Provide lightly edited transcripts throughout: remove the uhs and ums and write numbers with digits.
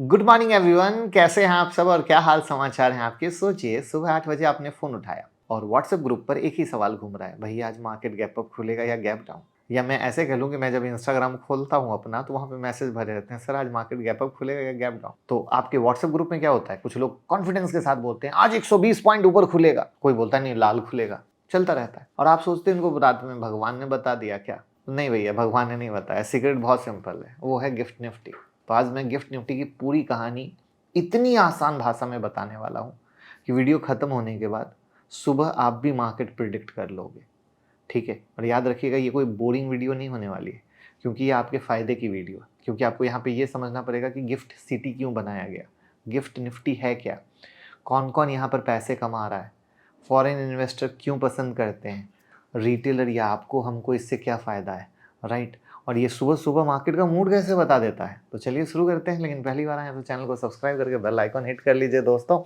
Good morning everyone, कैसे हैं आप सब और क्या हाल समाचार हैं आपके। सोचिए सुबह 8 बजे आपने फोन उठाया और व्हाट्सएप ग्रुप पर एक ही सवाल घूम रहा है, भैया आज मार्केट गैप अप खुलेगा या गैप डाउन। या मैं ऐसे कह लूँ कि मैं जब इंस्टाग्राम खोलता हूँ अपना तो वहाँ पे मैसेज भरे रहते हैं, सर आज मार्केट गैप अप खुलेगा या गैप डाउन। तो आपके व्हाट्सएप ग्रुप में क्या होता है, कुछ लोग कॉन्फिडेंस के साथ बोलते हैं आज 120 पॉइंट ऊपर खुलेगा, कोई बोलता नहीं लाल खुलेगा, चलता रहता है। और आप सोचते हैं इनको रात में भगवान ने बता दिया क्या। नहीं भैया, भगवान ने नहीं बताया, सीक्रेट बहुत सिंपल है, वो है गिफ्ट निफ्टी। तो आज मैं गिफ्ट निफ्टी की पूरी कहानी इतनी आसान भाषा में बताने वाला हूँ कि वीडियो खत्म होने के बाद सुबह आप भी मार्केट प्रिडिक्ट कर लोगे। ठीक है, और याद रखिएगा ये कोई बोरिंग वीडियो नहीं होने वाली है, क्योंकि ये आपके फ़ायदे की वीडियो है। क्योंकि आपको यहाँ पे ये समझना पड़ेगा कि गिफ्ट सिटी क्यों बनाया गया, गिफ्ट निफ्टी है क्या, कौन कौन यहाँ पर पैसे कमा रहा है, फॉरेन इन्वेस्टर क्यों पसंद करते हैं, रिटेलर या आपको हमको इससे क्या फ़ायदा है, राइट। और ये सुबह सुबह मार्केट का मूड कैसे बता देता है। तो चलिए शुरू करते हैं, लेकिन पहली बार आए तो चैनल को सब्सक्राइब करके बेल आइकन हिट कर लीजिए दोस्तों।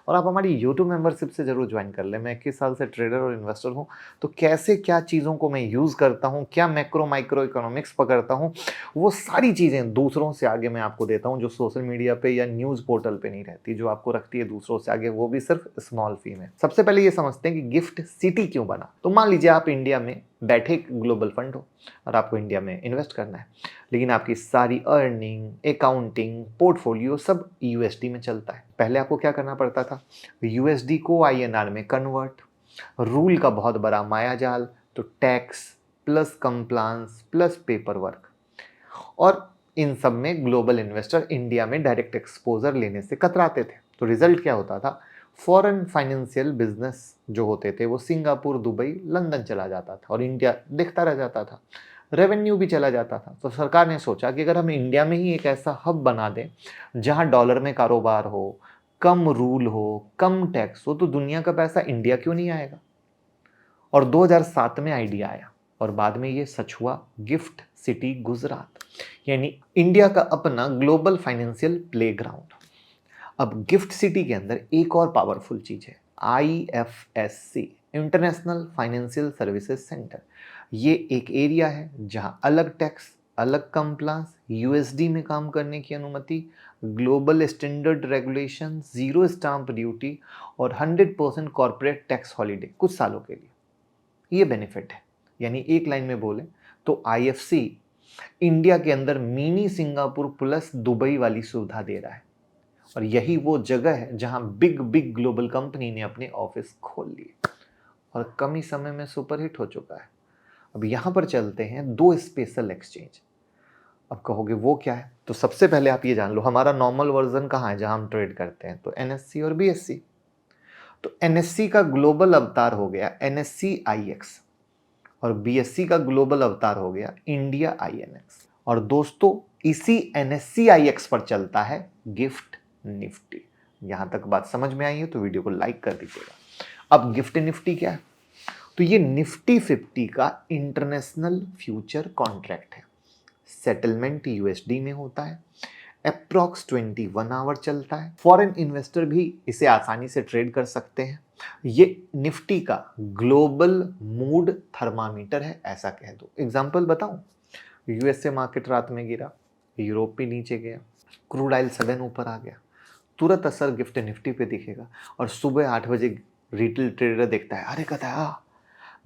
और आप हमारी यूट्यूब मेंबरशिप से जरूर ज्वाइन कर लें। मैं 21 साल से ट्रेडर और इन्वेस्टर हूँ, तो कैसे क्या चीज़ों को मैं यूज़ करता हूँ, क्या मैक्रो माइक्रो इकोनॉमिक्स पकड़ता हूँ, वो सारी चीज़ें दूसरों से आगे मैं आपको देता हूँ, जो सोशल मीडिया पे या न्यूज़ पोर्टल पे नहीं रहती, जो आपको रखती है दूसरों से आगे, वो भी सिर्फ स्मॉल फी में। सबसे पहले ये समझते हैं कि गिफ्ट सिटी क्यों बना। तो मान लीजिए आप इंडिया में बैठे एक ग्लोबल फंड हो और आपको इंडिया में इन्वेस्ट करना है, लेकिन आपकी सारी अर्निंग, अकाउंटिंग, पोर्टफोलियो सब यूएसडी में चलता है। पहले आपको क्या करना पड़ता था, यूएसडी को आईएनआर में कन्वर्ट, रूल का बहुत बड़ा मायाजाल, तो tax plus compliance plus paper work. और इन सब में ग्लोबल इन्वेस्टर इंडिया में डायरेक्ट एक्सपोजर लेने से कतराते थे। तो रिजल्ट क्या होता था, फॉरेन फाइनेंशियल बिजनेस जो होते थे वो सिंगापुर, दुबई, लंदन चला जाता था और इंडिया देखता रह जाता था, रेवेन्यू भी चला जाता था। तो सरकार ने सोचा कि अगर हम इंडिया में ही एक ऐसा हब बना दें जहां डॉलर में कारोबार हो, कम रूल हो, कम टैक्स हो, तो दुनिया का पैसा इंडिया क्यों नहीं आएगा। और 2007 में आइडिया आया और बाद में ये सच हुआ, गिफ्ट सिटी गुजरात, यानी इंडिया का अपना ग्लोबल फाइनेंशियल प्लेग्राउंड। अब गिफ्ट सिटी के अंदर एक और पावरफुल चीज है, IFSC, international financial services centre. ये एक एरिया है जहां अलग टैक्स, अलग कंप्लायंस, यूएसडी में काम करने की अनुमति, global standard regulation, zero stamp duty और 100% कॉर्पोरेट टैक्स हॉलीडे कुछ सालों के लिए। ये बेनिफिट है, यानी एक लाइन में बोले तो IFC इंडिया के अंदर मिनी सिंगापुर प्लस दुबई वाली सुविधा दे रहा है। और यही वो जगह है जहां बिग बिग ग्लोबल कंपनी ने अपने ऑफिस खोल लिए और कम ही समय में सुपरहिट हो चुका है। अब यहां पर चलते हैं दो स्पेशल एक्सचेंज। अब कहोगे वो क्या है, तो सबसे पहले आप ये जान लो हमारा नॉर्मल वर्जन कहाँ है जहां हम ट्रेड करते हैं, तो NSE और BSE। तो NSE का ग्लोबल अवतार हो गया NSE IX और BSE का ग्लोबल अवतार हो गया इंडिया INX। और दोस्तों इसी NSE IX पर चलता है गिफ्ट निफ्टी। यहां तक बात समझ में आई है तो वीडियो को लाइक कर दीजिएगा। अब गिफ्ट निफ्टी क्या है, तो ये निफ्टी 50 का इंटरनेशनल फ्यूचर कॉन्ट्रैक्ट है। सेटलमेंट USD में होता है, अप्रॉक्स 21 आवर चलता है, फॉरेन इन्वेस्टर भी इसे आसानी से ट्रेड कर सकते हैं। ये निफ्टी का ग्लोबल मूड थर्मामीटर है, ऐसा कह दो। एग्जांपल बताऊं, USA मार्केट रात में गिरा, यूरोप भी नीचे गया, क्रूड ऑयल सडन ऊपर आ गया, तुरंत असर गिफ्ट निफ्टी पे दिखेगा। और सुबह 8 बजे रिटेल ट्रेडर देखता है, अरे कहता है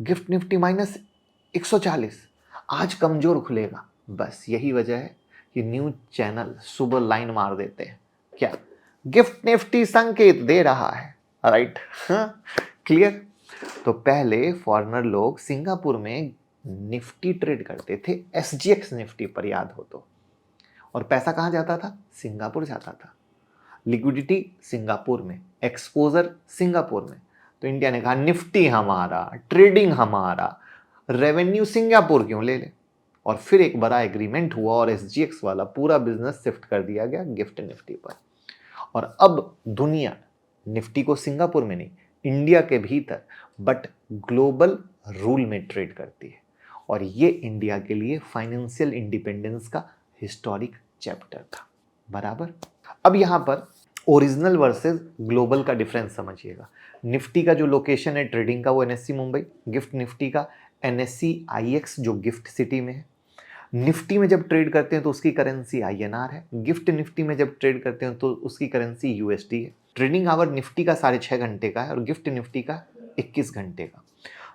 गिफ्ट निफ्टी -140, आज कमजोर खुलेगा। बस यही वजह है कि न्यूज चैनल सुबह लाइन मार देते हैं, क्या गिफ्ट निफ्टी संकेत दे रहा है, राइट। क्लियर। तो पहले फॉरेनर लोग सिंगापुर में निफ्टी ट्रेड करते थे, SGX निफ्टी पर याद हो तो, और पैसा कहाँ जाता था, सिंगापुर जाता था। लिक्विडिटी सिंगापुर में, एक्सपोजर सिंगापुर में। तो इंडिया ने कहा निफ्टी हमारा, ट्रेडिंग हमारा, रेवेन्यू सिंगापुर क्यों ले ले। और फिर एक बड़ा एग्रीमेंट हुआ और SGX वाला पूरा बिजनेस शिफ्ट कर दिया गया गिफ्ट निफ्टी पर। और अब दुनिया निफ्टी को सिंगापुर में नहीं, इंडिया के भीतर बट ग्लोबल रूल में ट्रेड करती है। और ये इंडिया के लिए फाइनेंशियल इंडिपेंडेंस का हिस्टोरिक चैप्टर था, बराबर। अब यहां पर ओरिजिनल वर्सेस ग्लोबल का डिफरेंस समझिएगा। निफ्टी का जो लोकेशन है ट्रेडिंग का वो NSE मुंबई, गिफ्ट निफ्टी का NSE IX जो गिफ्ट सिटी में है। निफ्टी में जब ट्रेड करते हैं तो उसकी करेंसी INR है, गिफ्ट निफ्टी में जब ट्रेड करते हैं तो उसकी करेंसी USD है। ट्रेडिंग आवर निफ्टी का 6.5 घंटे का है और गिफ्ट निफ्टी का 21 घंटे का।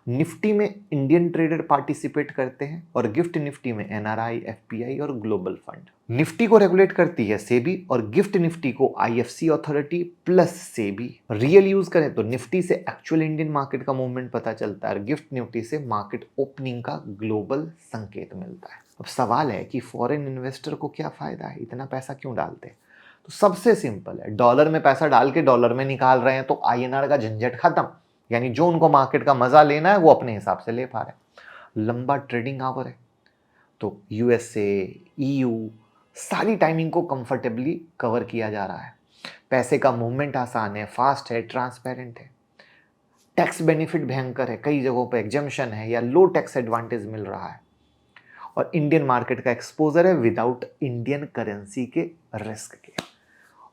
निफ्टी में इंडियन ट्रेडर पार्टिसिपेट करते हैं और गिफ्ट निफ्टी में NRI, FPI और ग्लोबल फंड। निफ्टी को रेगुलेट करती है सेबी और गिफ्ट निफ्टी को IFC authority plus SEBI. Real use करें तो निफ्टी से एक्चुअल इंडियन मार्केट का मूवमेंट पता चलता है और गिफ्ट निफ्टी से मार्केट ओपनिंग का ग्लोबल संकेत मिलता है। अब सवाल है कि फॉरेन इन्वेस्टर को क्या फायदा है, इतना पैसा क्यों डालते हैं? तो सबसे सिंपल है, डॉलर में पैसा डाल के डॉलर में निकाल रहे हैं तो INR का झंझट खत्म, यानी जो उनको मार्केट का मजा लेना है वो अपने हिसाब से ले पा रहे हैं। लंबा ट्रेडिंग आवर है तो USA, EU सारी टाइमिंग को कंफर्टेबली कवर किया जा रहा है। पैसे का मूवमेंट आसान है, फास्ट है, ट्रांसपेरेंट है। टैक्स बेनिफिट भयंकर है, कई जगहों पर एग्जम्पशन है या लो टैक्स एडवांटेज मिल रहा है। और इंडियन मार्केट का एक्सपोजर है विदाउट इंडियन करेंसी के रिस्क के।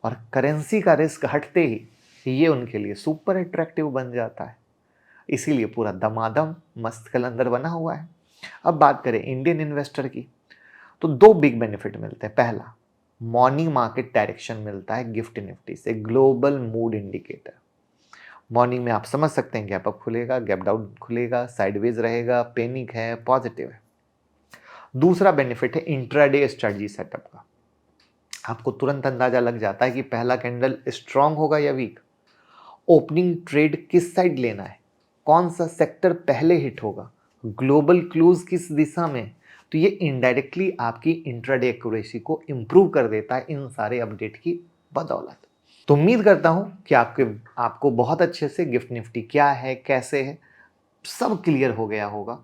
और करेंसी का रिस्क हटते ही ये उनके लिए सुपर अट्रैक्टिव बन जाता है, इसीलिए पूरा दमादम मस्त कलंदर बना हुआ है। अब बात करें इंडियन इन्वेस्टर की तो 2 बिग बेनिफिट मिलते हैं। पहला, मॉर्निंग मार्केट डायरेक्शन मिलता है गिफ्ट निफ्टी से, ग्लोबल मूड इंडिकेटर। मॉर्निंग में आप समझ सकते हैं गैप अप खुलेगा, गैप डाउन खुलेगा, साइडवेज रहेगा, पैनिक है, पॉजिटिव है। दूसरा बेनिफिट है इंट्राडे स्ट्रेटजी सेटअप का। आपको तुरंत अंदाजा लग जाता है कि पहला कैंडल स्ट्रांग होगा या वीक, ओपनिंग ट्रेड किस साइड लेना है, कौन सा सेक्टर पहले हिट होगा, ग्लोबल क्लोज किस दिशा में। तो ये इनडायरेक्टली आपकी इंट्राडे एक्यूरेसी को इंप्रूव कर देता है इन सारे अपडेट की बदौलत। तो उम्मीद करता हूं कि आपको बहुत अच्छे से गिफ्ट निफ्टी क्या है, कैसे है, सब क्लियर हो गया होगा।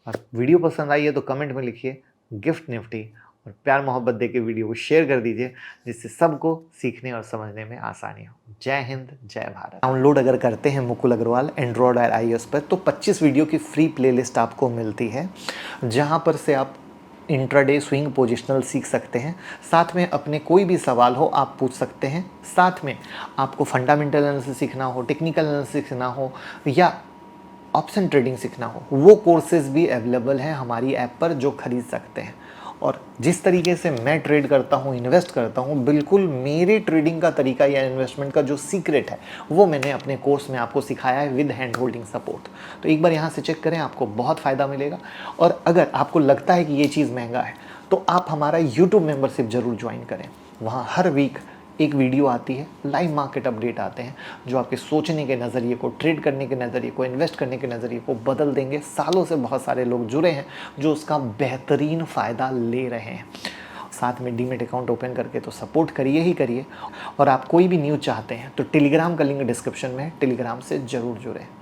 और वीडियो पसंद आई है तो कमेंट में लिखिए गिफ्ट निफ्टी और प्यार मोहब्बत देके वीडियो को शेयर कर दीजिए, जिससे सबको सीखने और समझने में आसानी हो। जय हिंद, जय भारत। डाउनलोड अगर करते हैं मुकुल अग्रवाल एंड्रॉयड और iOS पर तो 25 वीडियो की फ्री प्लेलिस्ट आपको मिलती है, जहां पर से आप इंट्राडे स्विंग पोजिशनल सीख सकते हैं। साथ में अपने कोई भी सवाल हो आप पूछ सकते हैं। साथ में आपको फंडामेंटल एनालिसिस सीखना हो, टेक्निकल एनालिसिस सीखना हो या ऑप्शन ट्रेडिंग सीखना हो, वो कोर्सेज भी अवेलेबल हैं हमारी ऐप पर जो खरीद सकते हैं। और जिस तरीके से मैं ट्रेड करता हूँ, इन्वेस्ट करता हूँ, बिल्कुल मेरे ट्रेडिंग का तरीका या इन्वेस्टमेंट का जो सीक्रेट है वो मैंने अपने कोर्स में आपको सिखाया है विद हैंड होल्डिंग सपोर्ट। तो एक बार यहाँ से चेक करें, आपको बहुत फ़ायदा मिलेगा। और अगर आपको लगता है कि ये चीज़ महंगा है तो आप हमारा यूट्यूब मेंबरशिप ज़रूर ज्वाइन करें। वहाँ हर वीक एक वीडियो आती है, लाइव मार्केट अपडेट आते हैं जो आपके सोचने के नज़रिए को, ट्रेड करने के नज़रिए को, इन्वेस्ट करने के नज़रिए को बदल देंगे। सालों से बहुत सारे लोग जुड़े हैं जो उसका बेहतरीन फ़ायदा ले रहे हैं। साथ में डीमेट अकाउंट ओपन करके तो सपोर्ट करिए ही करिए। और आप कोई भी न्यूज़ चाहते हैं तो टेलीग्राम का लिंक डिस्क्रिप्शन में है, टेलीग्राम से ज़रूर जुड़ें।